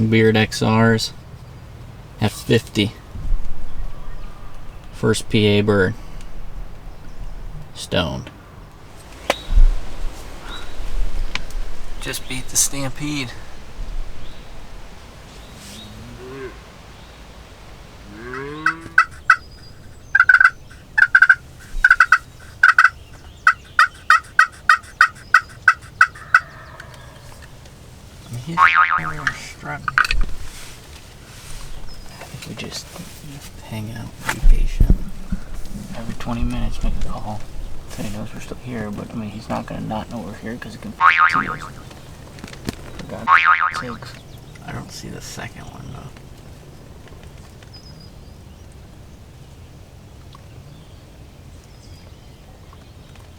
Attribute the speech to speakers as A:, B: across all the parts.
A: Long Beard XRs at 50. First PA bird. Stoned. Just beat the stampede. He's strutting. I think we just hang out, be patient. Every 20 minutes, make a call. So he knows we're still here, but I mean, he's not gonna not know we're here because he can see us. For God's sakes. I don't see the second one though.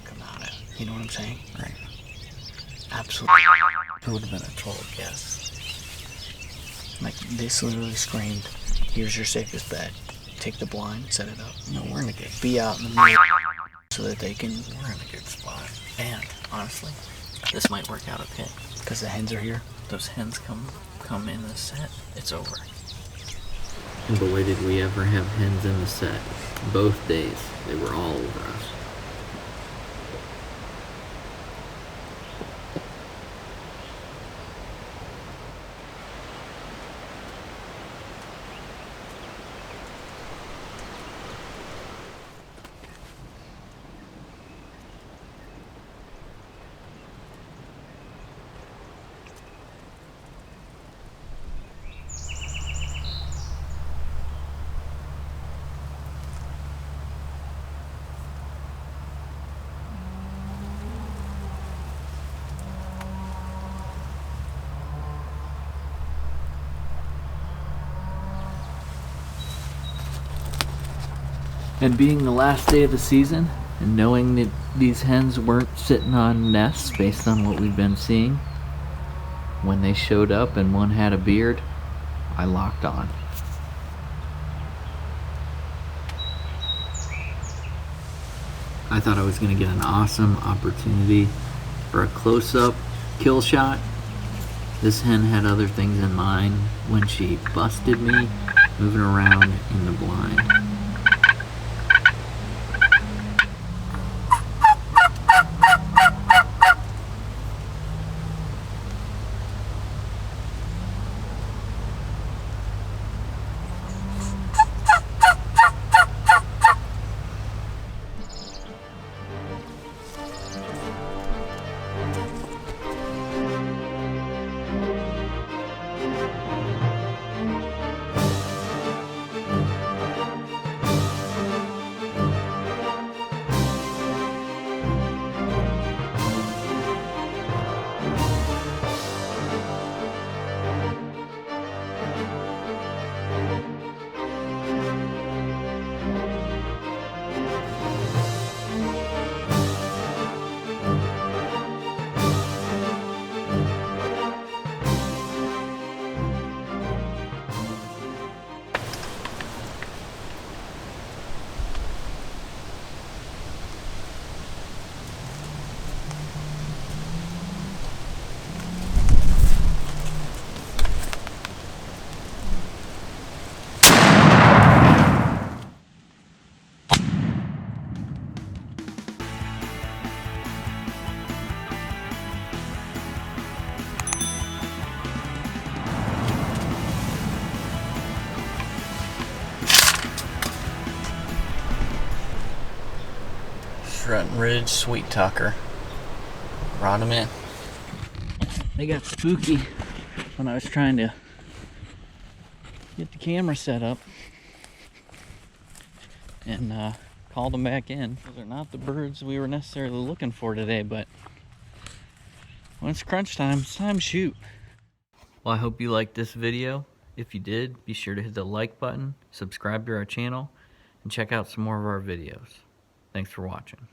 A: Come on, you know what I'm saying? Right. Absolutely. It would have been a total guess. Like, this literally screamed, here's your safest bet. Take the blind, set it up. No, we're in a good, be out in the middle so that they can, we're in a good spot. And, honestly, this might work out okay. Because the hens are here. Those hens come in the set, it's over.
B: And boy, did we ever have hens in the set. Both days, they were all over us.
A: And being the last day of the season, and knowing that these hens weren't sitting on nests based on what we've been seeing, when they showed up and one had a beard, I locked on.
B: I thought I was going to get an awesome opportunity for a close-up kill shot. This hen had other things in mind when she busted me moving around in the blind.
A: STRUTT'N Ridge Sweet Talker. Brought them in. They got spooky when I was trying to get the camera set up and called them back in. Those are not the birds we were necessarily looking for today, but when it's crunch time, it's time to shoot. Well, I hope you liked this video. If you did, be sure to hit the like button, subscribe to our channel, and check out some more of our videos. Thanks for watching.